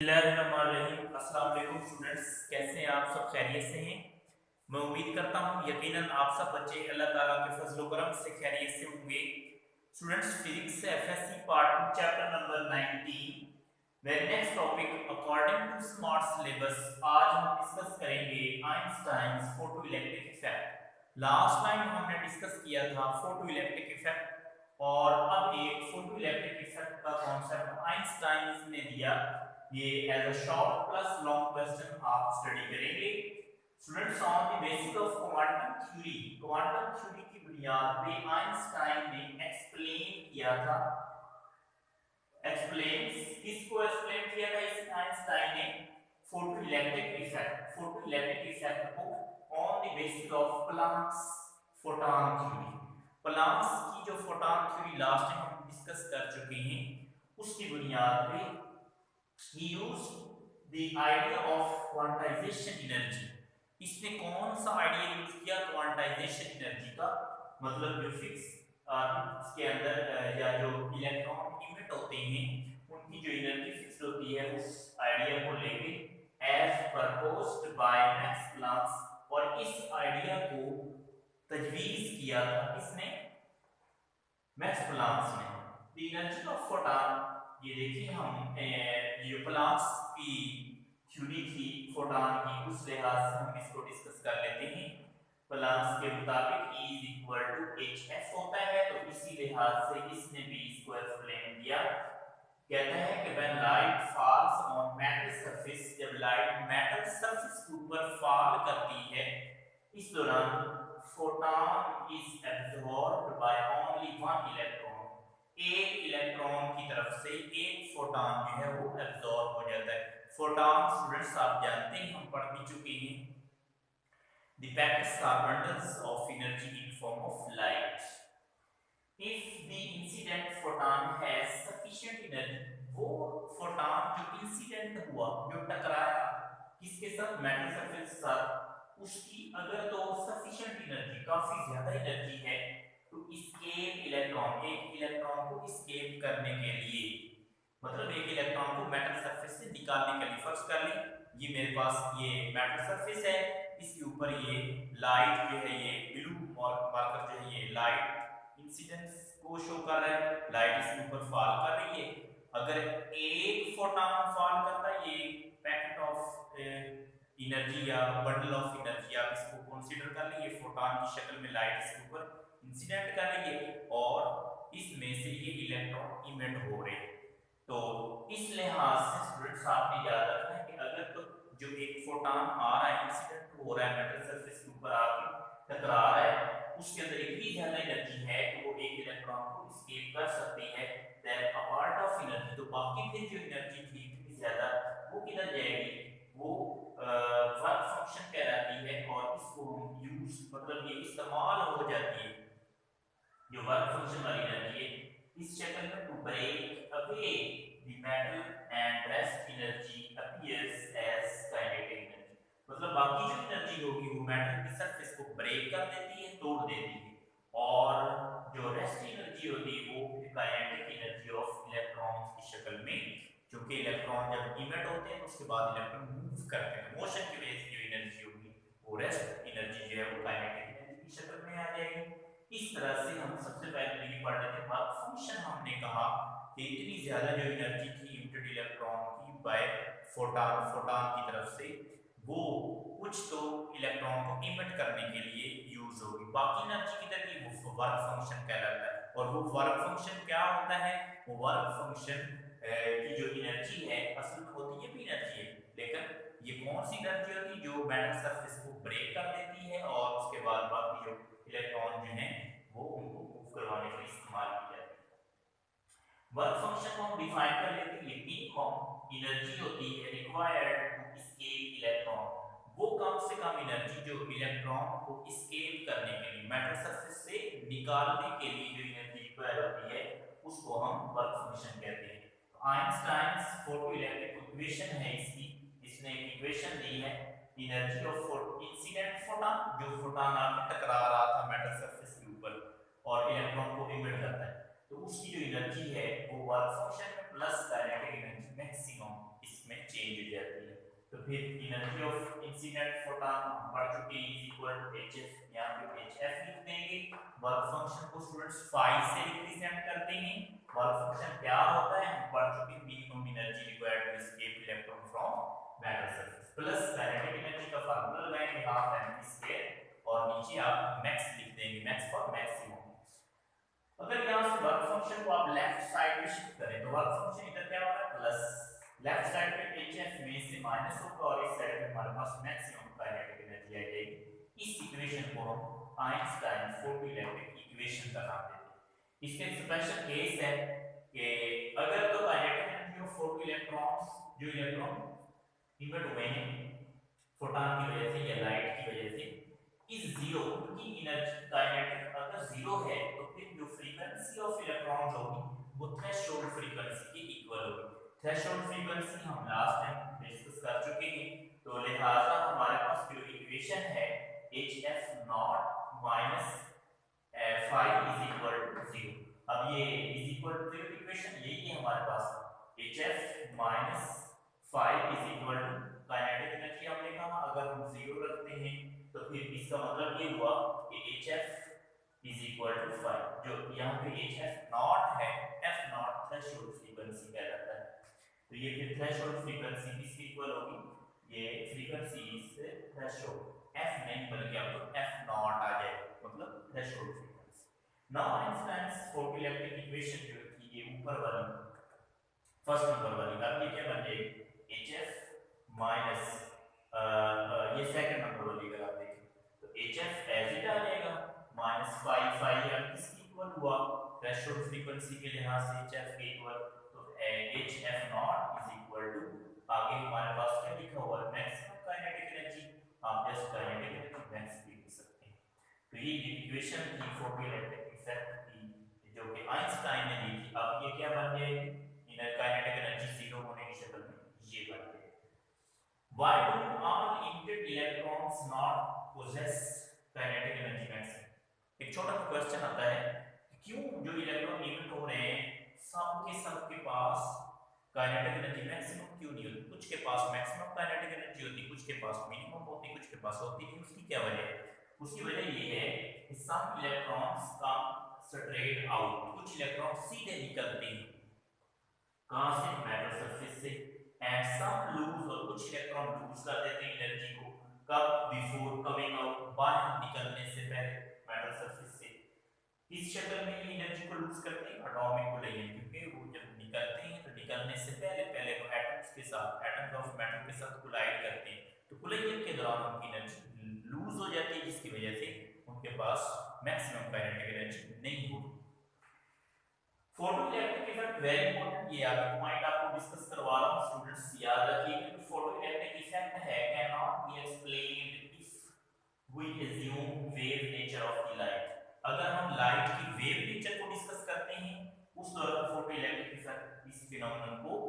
अस्सलाम वालेकुम स्टूडेंट्स, कैसे हैं आप सब? खैरियत से हैं? मैं उम्मीद करता हूं यकीनन आप सब बच्चे अल्लाह ताला के फजल करम से खैरियत से होंगे। Students, physics FSc part 2 chapter number 19 very next topic according to smart syllabus. आज हम डिस्कस करेंगे Einstein's photoelectric effect. Last time हमने डिस्कस किया था फोटोइलेक्ट्रिक इफेक्ट और अब एक फोटोइलेक्ट्रिक इफेक्ट का कॉन्सेप्ट आइंस्टाइन ने दिया। ये as a short plus long question आप स्टडी करेंगे। Students, on the basis of quantum theory की बुनियाद पे आइंस्टाइन ने एक्सप्लेन किया था। किसको एक्सप्लेन किया था इस आइंस्टाइन ने? फोटोइलेक्ट्रिक इफेक्ट को on the basis of Planck's photon theory. Planck's की जो फोटॉन थ्योरी लास्ट टाइम हम डिस्कस कर चुके हैं, उसकी बुनियाद पे he used the idea of quantization energy। इसने कौन सा आइडिया यूज किया क्वांटाइजेशन एनर्जी का? मतलब जो फिक्स इसके अंदर या जो इलेक्ट्रॉन इमिट होते हैं उनकी जो एनर्जी फिक्स होती है, उस आइडिया को लेके as proposed by Max Planck. और इस आइडिया को तजवीज किया था किसने? मैक्स प्लांक ने। द एनर्जी ऑफ फोटॉन, ये देखिए हम ये प्लांक्स की थ्योरी थी फोटॉन की, उस लिहाज से हम इसको डिस्कस कर लेते हैं। प्लांक्स के मुताबिक E is equal to H F होता है, तो इसी लिहाज से इसने भी इसको एक्सप्लेन किया। कहता है कि when light falls on metal surface, जब लाइट मेटल सरफेस के ऊपर फॉल करती है, इस दौरान photon is absorbed by only one electron. एक इलेक्ट्रॉन की तरफ से एक फोटॉन जो है वो एब्जॉर्ब हो जाता है। फोटॉन स्टूडेंट्स आप जानते हैं, हम पढ़ भी चुके हैं, the packets are bundles of energy in form of light। if the incident photon has sufficient energy, वो फोटॉन जो इंसिडेंट हुआ, जो टकराया किसके साथ? मेटल सरफेस के साथ, उसकी अगर तो सफिशिएंट एनर्जी, काफी ज्यादा एनर्जी है, तो एक इलेक्ट्रॉन को एस्केप करने के लिए, मतलब एक इलेक्ट्रॉन को मेटल सरफेस से निकालने के लिए, फर्ज कर ली ये मेरे पास ये मेटल सरफेस है, इसके ऊपर ये लाइट जो है, ये ब्लू मार्कर जो है, ये लाइट इंसिडेंस को शो कर रहा है, लाइट इसके ऊपर फॉल कर रही है। अगर एक फोटॉन फॉल करता है, ये पैकेट ऑफ एनर्जी या बंडल ऑफ एनर्जी आप इसको कंसीडर कर लीजिए, फोटॉन की शक्ल में लाइट इसके ऊपर इंसिडेंट कर रही है और इसमें से ये इलेक्ट्रॉन इमिट हो रहे हैं। तो इस लिहाज से स्टूडेंट्स आपने याद रखना है कि अगर तो जो एक फोटॉन आ रहा है, इंसिडेंट हो रहा है, मेटल सरफेस के ऊपर आके टकरा रहा है, उसके अंदर इतनी ज्यादा एनर्जी है कि वो एक इलेक्ट्रॉन को एस्केप कर सकती है, then a part of energy, तो बाकी फिर जो एनर्जी थी इतनी ज्यादा, वो किधर जाएगी? वो वर्क फंक्शन कहलाती है और इसको हम यूज, मतलब ये इस्तेमाल हो जाती है, जो वर्क फंक्शन वाली एनर्जी है, इस शक्ल में to break away the metal and rest energy appears as kinetic energy. मतलब बाकी जो एनर्जी होगी वो मेटल की सरफेस को ब्रेक कर देती है, तोड़ देती है, और जो रेस्ट एनर्जी होती है वो काइनेटिक एनर्जी ऑफ इलेक्ट्रॉन्स की शक्ल में, क्योंकि इलेक्ट्रॉन जब इमिट होते हैं तो उसके बाद इलेक्ट्रॉन मूव करते हैं, मोशन की वजह से जो एनर्जी होगी वो रेस्ट एनर्जी जो है वो काइनेटिक एनर्जी की शक्ल में आ जाएगी। इस तरह से हम सबसे पहले तो ये पढ़ लेते हैं वर्क फंक्शन। हमने कहा कि इतनी ज्यादा जो एनर्जी थी इमिटेड इलेक्ट्रॉन की बाय फोटॉन की तरफ से, वो कुछ तो इलेक्ट्रॉन को इमिट करने के लिए यूज होगी, बाकी एनर्जी किधर की? वो वर्क फंक्शन कहलाता है। और वो वर्क फंक्शन क्या होता है? वो वर्क फंक्शन की जो एनर्जी है असल में होती है भी एनर्जी है, लेकिन ये कौन सी एनर्जी होती है? जो मेटल सरफेस को ब्रेक कर देती है और उसके बाद बाकी जो इलेक्ट्रॉन जो हैं वो उनको मूव करवाने के लिए इस्तेमाल की जाती है। वर्क फंक्शन को हम डिफाइन कर लेते हैं, ये मिनिमम एनर्जी होती है रिक्वायर्ड टू एस्केप इलेक्ट्रॉन, वो कम से कम एनर्जी जो इलेक्ट्रॉन को एस्केप करने के लिए, मेटल सरफेस से निकालने के लिए जो एनर्जी रिक्वायर होती है, उसको हम वर्क फंक्शन कहते हैं। तो आइंस्टाइन्स फोटोइलेक्ट्रिक इक्वेशन है इसकी, इसने इक्वेशन दी है एनर्जी ऑफ इंसिडेंट फोटॉन, जो फोटॉन आके टकरा रहा था मेटल सरफेस के ऊपर और इलेक्ट्रॉन को इमिट करता है, तो उसकी जो एनर्जी है वो वर्क फंक्शन में प्लस काइनेटिक एनर्जी मैक्सिमम इसमें चेंज फिर एनर्जी ऑफ इंसिडेंट फोटॉन हम पढ़ चुके हैं इज इक्वल टू hf, यहाँ पे hf लिख देंगे। वर्क फंक्शन को स्टूडेंट्स फाई से रिप्रेजेंट करते हैं। वर्क फंक्शन क्या होता है हम पढ़ चुके हैं, minimum energy required to escape electron from metal surface plus kinetic energy का फार्मूला लगाएंगे हाफ mv स्क्वायर और नीचे आप मैक्स लिख देंगे, मैक्स फॉर मैक्सिमम। अगर यहाँ से वर्क फंक्शन को आप लेफ्ट साइड में शिफ्ट करें तो वर्क फंक्शन इधर क्या होगा प्लस, लेफ्ट साइड पे hf में से माइनस होगा और इस साइड पे हमारे पास मैक्सिमम काइनेटिक एनर्जी आ जाएगी। इस इक्वेशन को हम आइंस्टाइन फोटोइलेक्ट्रिक इक्वेशन का नाम देते हैं। इसका एक स्पेशल केस है कि अगर तो काइनेटिक एनर्जी ऑफ फोटोइलेक्ट्रॉन्स जो इलेक्ट्रॉन इमिट हुए हैं फोटॉन की वजह से या लाइट की वजह से इस जीरो, उनकी एनर्जी काइनेटिक अगर जीरो है तो फिर जो फ्रीक्वेंसी ऑफ इलेक्ट्रॉन्स होगी वो थ्रेशोल्ड फ्रीक्वेंसी के इक्वल होगी। थ्रेशोल्ड फ्रीक्वेंसी हम लास्ट टाइम डिस्कस कर चुके हैं, तो लिहाजा हमारे पास जो इक्वेशन है hf not minus phi is equal to 0। अब ये इज इक्वल टू 0 इक्वेशन यही है हमारे पास, hf minus phi is equal to kinetic energy हमने कहा अगर हम 0 रखते हैं तो फिर इसका मतलब ये हुआ कि hf is equal to phi। जो यहाँ पे hf नॉट है, f नॉट थ्रेशोल्ड फ्रीक्वेंसी कहलाता है, तो ये फिर थ्रेशोल्ड फ्रीक्वेंसी किसकी इक्वल होगी, ये फ्रीक्वेंसी इज थ्रेशोल्ड, f नहीं बल्कि आपको f नॉट आ जाए मतलब threshold frequency. Now Einstein's photoelectric equation जो थी ये ऊपर वाली फर्स्ट नंबर वाली का ये क्या बन जाएगी hf माइनस ये सेकंड नंबर वाली अगर आप देखें तो hf एज इट आ जाएगा माइनस phi, phi यार किसकी इक्वल हुआ थ्रेशोल्ड फ्रीक्वेंसी के लिहाज से hf के इक्वल, तो hf not is equal to आगे हमारे पास क्या लिखा हुआ है मैक्सिमम काइनेटिक एनर्जी, आप जस्ट काइनेटिक एनर्जी मैक्स भी लिख सकते हैं। तो ये इक्वेशन थी फोटोइलेक्ट्रिक इफेक्ट की जो कि आइंस्टाइन ने दी थी। अब ये क्या बन जाएगी, इनर काइनेटिक एनर्जी जीरो होने की शक्ल में ये बन जाएगी। Why do all emitted electrons not possess kinetic energy maximum? एक छोटा सा क्वेश्चन आता है कि क्यों जो इलेक्ट्रॉन इमिट हो रहे हैं सबके पास काइनेटिक एनर्जी मैक्सिमम क्यों नहीं होती, कुछ के पास मैक्सिमम काइनेटिक एनर्जी होती, कुछ के पास मिनिमम होती, कुछ के पास होती नहीं, उसकी क्या वजह है? उसकी वजह ये है कि some electrons come straight out, कुछ इलेक्ट्रॉन सीधे निकलते हैं कहां से मेटल सरफेस से, एंड सम लूज और कुछ इलेक्ट्रॉन लूज कर देते हैं एनर्जी को कब, बिफोर कमिंग आउट, बाहर निकलने से पहले मेटल सरफेस से। किस शक्ल में ये एनर्जी को लूज करते हैं, एटॉमिक कोलिजन, क्योंकि वो जब निकलते हैं तो निकलने से पहले वो एटम्स के साथ, एटम्स ऑफ मेटल के साथ कोलाइड करते हैं, तो कोलिजन के दौरान उनकी एनर्जी लूज हो जाती है जिसकी वजह से उनके पास मैक्सिमम काइनेटिक एनर्जी नहीं होती। फोटोइलेक्ट्रिक इफेक्ट वेरी इंपॉर्टेंट, ये आगे पॉइंट आपको डिस्कस करवा रहा हूं स्टूडेंट्स, याद रखिए कि फोटोइलेक्ट्रिक इफेक्ट है cannot be explained if we assume wave nature of the light. अगर हम लाइट की वेव नेचर को डिस्कस करते हैं उस दौरान फोटोइलेक्ट्रिक इफेक्ट इस फिनोमेनन को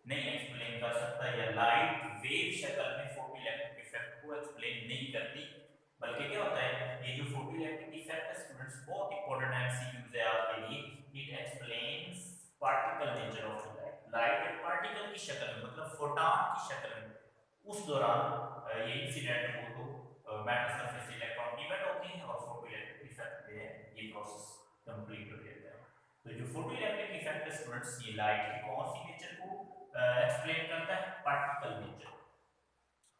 नहीं एक्सप्लेन कर सकता, या लाइट वेव शक्ल में फोटोइलेक्ट्रिक इफेक्ट को एक्सप्लेन नहीं करती, बल्कि क्या होता है ये जो फोटोइलेक्ट्रिक इफेक्ट है स्टूडेंट्स बहुत इंपॉर्टेंट एमसीक्यूज है आपके लिए, it explains particle nature of the light. Light एक पार्टिकल की शक्ल में मतलब फोटॉन की शक्ल में उस दौरान ये इंसिडेंट हो तो मेटल सरफेस से इलेक्ट्रॉन इमिट होते हैं और फोटोइलेक्ट्रिक इफेक्ट में ये प्रोसेस कंप्लीट हो जाता है। तो जो फोटोइलेक्ट्रिक इफेक्ट है स्टूडेंट्स ये लाइट की कौन सी नेचर को एक्सप्लेन करता है, पार्टिकल नेचर।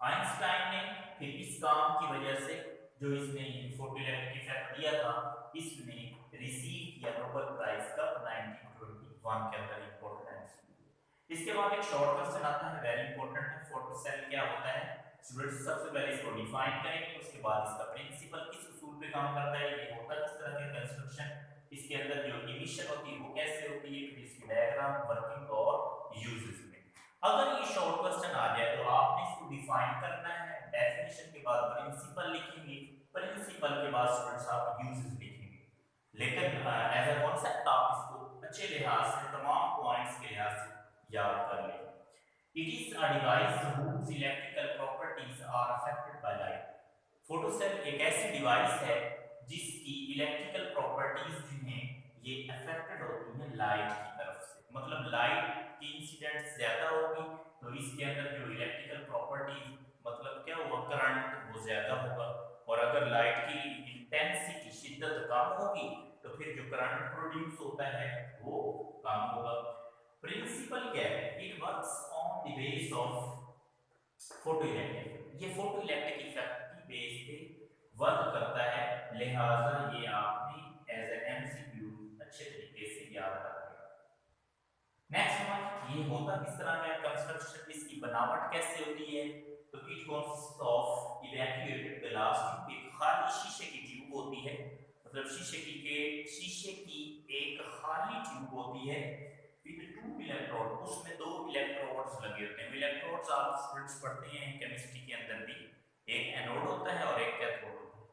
आइंस्टाइन ने फिर इस काम की वजह से जो इसने फोटोइलेक्ट्रिक इफेक्ट दिया था इसने रिसीव किया नोबेल प्राइज का 1921 के अंदर, इंपॉर्टेंट है। इसके बाद एक शॉर्ट क्वेश्चन आता है वेरी इंपॉर्टेंट है, फोटोसेल क्या होता है स्टूडेंट्स, सबसे पहले इसको डिफाइन करेंगे, उसके बाद इसका प्रिंसिपल किस उसूल पे काम करता है, ये होता किस तरह का कंस्ट्रक्शन, इसके अंदर जो इमिशन होती है वो कैसे होती है, फिर इसकी डायग्राम, वर्किंग और यूजेस में। अगर ये शॉर्ट क्वेश्चन आ जाए तो आपने इसको डिफाइन करना है, डेफिनेशन के बाद प्रिंसिपल लिखेंगे, प्रिंसिपल के बाद स्टूडेंट्स आप यूजेस लिखेंगे, लेकिन एज अ कांसेप्ट आप इसको अच्छे लिहाज से तमाम पॉइंट्स के लिहाज से याद कर लें। It is a device whose electrical properties are affected by light। Photocell एक ऐसी डिवाइस है जिसकी इलेक्ट्रिकल प्रॉपर्टीज जो हैं ये अफेक्टेड होती हैं लाइट की तरफ से, मतलब लाइट की इंसिडेंट ज्यादा होगी तो इसके अंदर जो इलेक्ट्रिकल प्रॉपर्टीज प्रोड्यूस होता है वो कम होगा। प्रिंसिपल क्या है, it works on the base of photoelectric, ये फोटोइलेक्ट्रिक इफेक्ट की बेस पे वर्क करता है, लिहाजा ये आपने एज एन एमसीक्यू अच्छे तरीके से याद रखना। नेक्स्ट वन, ये होता किस तरह का कंस्ट्रक्शन, इसकी बनावट कैसे होती है, तो it consist of evacuated glass tube, एक खाली शीशे की ट्यूब होती है, मतलब शीशे की एक खाली ट्यूब होती है विद टू इलेक्ट्रोड, उसमें दो इलेक्ट्रोड्स लगे होते हैं। इलेक्ट्रोड्स आप स्टूडेंट्स पढ़ते हैं केमिस्ट्री के अंदर भी, एक एनोड होता है और एक कैथोड होता है।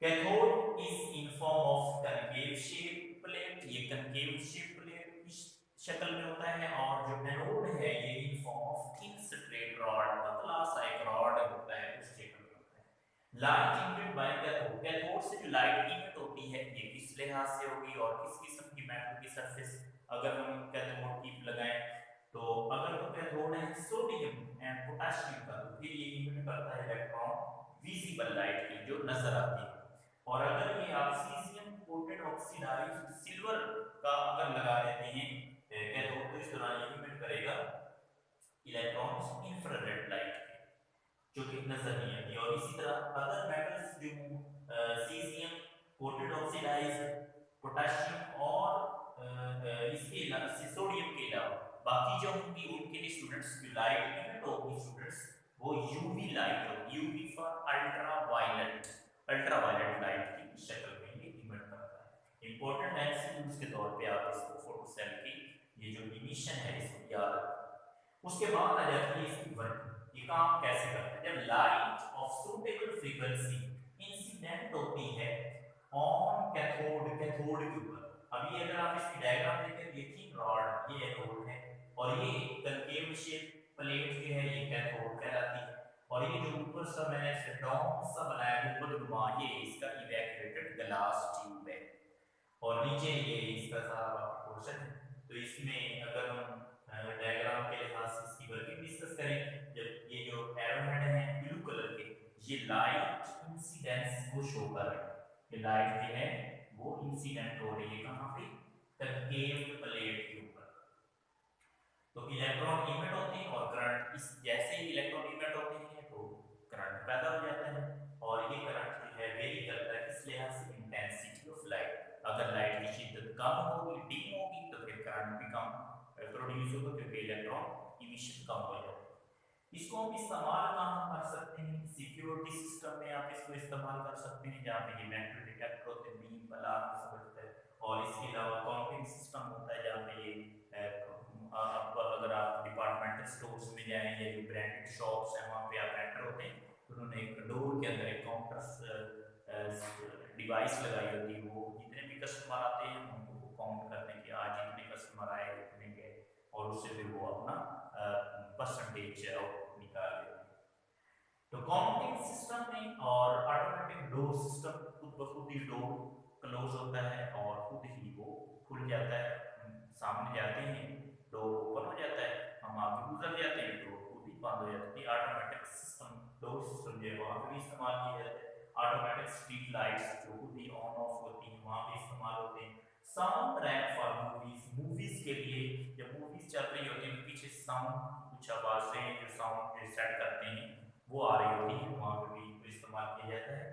Cathode is in form of concave shape plate, ये कनकेव शेप प्लेट की शक्ल में होता है, और जो एनोड है ये in form of thin straight rod, पतला सा एक रॉड होता है, उस शक्ल में होता है। Light emitted by cathode, cathode से जो लाइट इमिट होती है ये किस लिहाज से होगी और किस किस्म की मेटल की सरफेस अगर हम कैथोड की लगाएं, तो अगर तो कैथोड है सोडियम एंड पोटेशियम का, तो फिर ये इमिट करता है इलेक्ट्रॉन विजिबल लाइट की जो नजर आती है। और अगर ये आप सीजियम कोटेड ऑक्सीडाइज्ड सिल्वर का अगर लगा देते हैं कैथोड, तो इस दौरान ये इमिट करेगा इलेक्ट्रॉन्स इंफ्रारेड लाइट जो कि नजर नहीं आती। और इसी तरह अदर मेटल्स जो सीजियम कोटेड ऑक्सीडाइज्ड पोटेशियम और इसके अलावा सोडियम के अलावा बाकी जो होंगी उनके लिए स्टूडेंट्स की लाइट इमिट होगी स्टूडेंट्स वो यूवी लाइट होगी, यूवी फॉर अल्ट्रावायलेट लाइट की शक्ल में ये इमिट करता है। इंपॉर्टेंट एमसीक्यूज के तौर पे आप इसको फोटोसेल की ये जो इमिशन है इसको याद रखें। उसके बाद आ जाती है इसकी वर्किंग, ये काम कैसे करता है। जब light of suitable frequency incident होती है ऑन कैथोड के ऊपर, अभी अगर आप इसकी डायग्राम देखें, ये थिन रॉड ये एनोड है और ये कनकेव शेप प्लेट जो है ये कैथोड कहलाती है, और ये जो ऊपर सा मैंने ऐसे डोम सा बनाया है गुंबद ये इसका इवैक्यूएटेड ग्लास ट्यूब है, और नीचे ये इसका सारा पोर्शन है। तो इसमें अगर हम डायग्राम के लिहाज से इसकी वर्किंग डिस्कस करें, जब ये जो एरो हेड है ब्लू कलर के, ये लाइट इंसिडेंस को शो कर रहे हैं, ये लाइट जो है वो इंसिडेंट हो रही है कहां पे, कनकेव प्लेट के ऊपर। तो इलेक्ट्रॉन इमिट होते हैं और करंट, इस जैसे ही इलेक्ट्रॉन इमिट होते हैं तो करंट पैदा हो जाता है, और ये करंट जो है वेरी करता है किस लिहाज से, इंटेंसिटी ऑफ लाइट। अगर लाइट की शिद्दत कम होगी, डिम होगी, तो फिर करंट भी कम प्रोड्यूस होगा क्योंकि इलेक्ट्रॉन इमिशन कम हो जाता है। इसको हम इस्तेमाल कहाँ कर सकते हैं, सिक्योरिटी सिस्टम में आप इसको इस्तेमाल कर सकते हैं जहाँ पे ये मेटल डिटेक्टर होते हैं, बीम अलार्म समझते हैं, और इसके अलावा काउंटिंग सिस्टम होता है जहाँ पे ये अगर आप डिपार्टमेंटल स्टोर्स में जाएं या जो ब्रांडेड शॉप्स हैं वहाँ पे आप एंटर होते हैं, तो उन्होंने एक डोर के अंदर एक काउंटर डिवाइस लगाई होती है, वो जितने भी कस्टमर आते हैं उनको काउंट करने के आज इतने कस्टमर आए इतने गए, और उससे फिर वो अपना परसेंटेज निकाल लेते हैं। तो काउंटिंग सिस्टम में और ऑटोमेटिक डोर सिस्टम खुद ब खुद ही डोर क्लोज होता है और खुद ही वो खुल जाता है, सामने जाते हैं डोर ओपन हो जाता है, हम आगे गुजर जाते हैं डोर खुद ही बंद हो जाती है। ऑटोमेटिक सिस्टम डोर सिस्टम जो है वहाँ पे भी इस्तेमाल किया जाता है। ऑटोमेटिक स्ट्रीट लाइट्स जो खुद ही ऑन ऑफ होती हैं वहाँ पे इस्तेमाल होते हैं। साउंड ट्रैक फॉर मूवीज के लिए जब मूवीज चल रही होती है तो पीछे साउंड कुछ आवाजें जो साउंड सेट करते हैं वो आ रही होती है, वहाँ पे भी इस्तेमाल किया जाता है।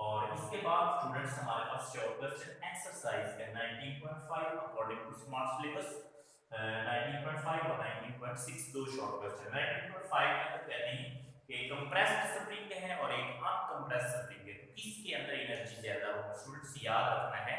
और इसके बाद स्टूडेंट्स हमारे पास शॉर्ट क्वेश्चन एक्सरसाइज का 19.5 अकॉर्डिंग टू स्मार्ट सिलेबस 19.5 और 19.6 दो शॉर्ट क्वेश्चन। 19.5 में तो कहते हैं कि कंप्रेस्ड स्प्रिंग है और एक अनकंप्रेस्ड स्प्रिंग है, तो किसके अंदर एनर्जी ज्यादा होगी। स्टूडेंट्स याद रखना है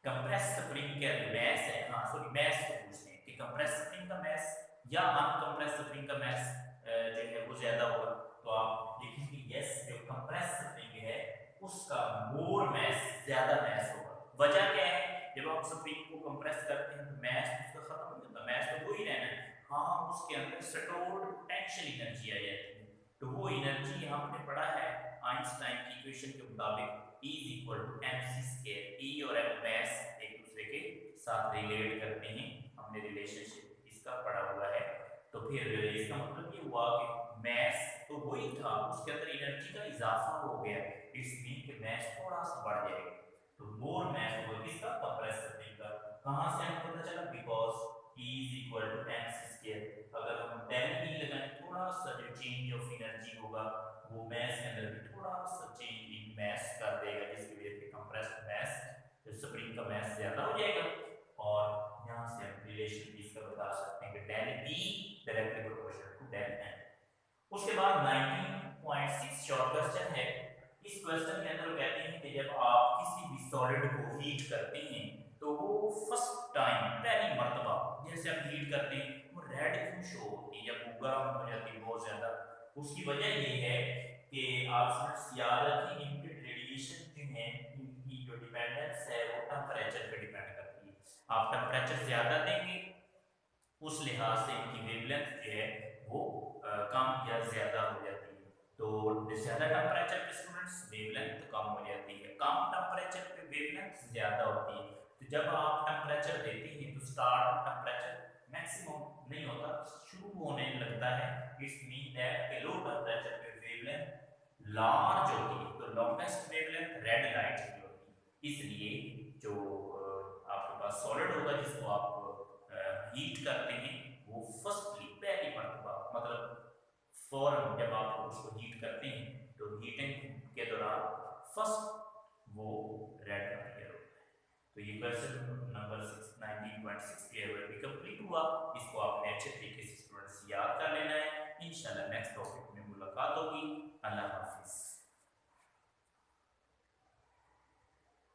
कंप्रेस्ड स्प्रिंग का मैस है, हाँ सॉरी मैस को पूछते हैं कि कंप्रेस्ड स्प्रिंग का मैस या अनकंप्रेस्ड स्प्रिंग का मैस जो है वो ज्यादा होगा। तो आप देखेंगे यस जो कंप्रेस्ड स्प्रिंग है उसका मोर मैस ज्यादा मैस होगा। वजह क्या है, जब आप स्प्रिंग को कंप्रेस करते हैं तो मैस उसका खत्म हो जाता है, मैस तो वही रहना है, हाँ उसके अंदर स्टोर्ड पोटेंशियल एनर्जी आ जाती है। तो वो एनर्जी हमने पढ़ा है आइंस्टाइन की इक्वेशन के मुताबिक E equal to mc²। E और m मैस एक दूसरे के साथ रिलेट करते हैं, हमने रिलेशनशिप इसका पढ़ा हुआ है। तो फिर इसका मतलब ये हुआ कि मैस तो वही था, उसके अंदर एनर्जी का इजाफा हो गया, इसमें कि मैस थोड़ा सा बढ़ जाएगा। तो मोर मैस होगा किसका, कंप्रेसर स्प्रिंग का। कहां से हमें पता चला, because E is equal to mc square. अगर हम डेल E लगाएं, थोड़ा सा जो चेंज ऑफ एनर्जी होगा वो मैस के अंदर भी थोड़ा सा चेंज इन मैस कर देगा, जिसकी वजह से कंप्रेस्ड मैस जो स्प्रिंग का मैस ज्यादा हो जाएगा। और यहां से हम रिलेशन भी इसका बता सकते हैं कि del E directly proportional to del n। उसके बाद 19.6 शॉर्ट क्वेश्चन है। इस क्वेश्चन के अंदर कहते हैं कि जब आप किसी भी सॉलिड को हीट करते हैं तो वो फर्स्ट टाइम पहली मर्तबा जैसे आप हीट करते हैं वो रेड क्यों शो होती है या वो गर्म हो जाती है बहुत ज्यादा। उसकी वजह ये है कि आप स्टूडेंट्स याद रखें इनके रेडिएशन जो है इनकी जो डिपेंडेंस है वो टेम्परेचर पे डिपेंड करती है। आप टेम्परेचर ज्यादा देंगे उस लिहाज से इनकी वेवलेंथ जो है वो कम या ज्यादा हो जाती है। तो ज्यादा टेम्परेचर पे स्टूडेंट्स वेवलेंथ कम हो जाती है, कम टेम्परेचर पे वेवलेंथ ज्यादा होती है। तो जब आप टेम्परेचर देते हैं तो स्टार्ट टेम्परेचर मैक्सिमम नहीं होता, शुरू होने लगता है। It's mean that low temperature पे वेवलेंथ लार्ज होती है, तो लॉन्गेस्ट वेवलेंथ रेड लाइट की होती है। इसलिए जो आपके पास सॉलिड होगा जिसको आप हीट करते हैं वो फर्स्टली पहली मर्तबा मतलब फौरन जब आप उसको हीट करते हैं तो हीटिंग के दौरान फर्स्ट वो रेड अपीयर होता है। तो ये क्वेश्चन नंबर 19.6 भी कंप्लीट हुआ। इसको आपने अच्छे तरीके से स्टूडेंट्स याद कर लेना है। इंशाल्लाह नेक्स्ट टॉपिक में मुलाकात होगी। अल्लाह हाफिज।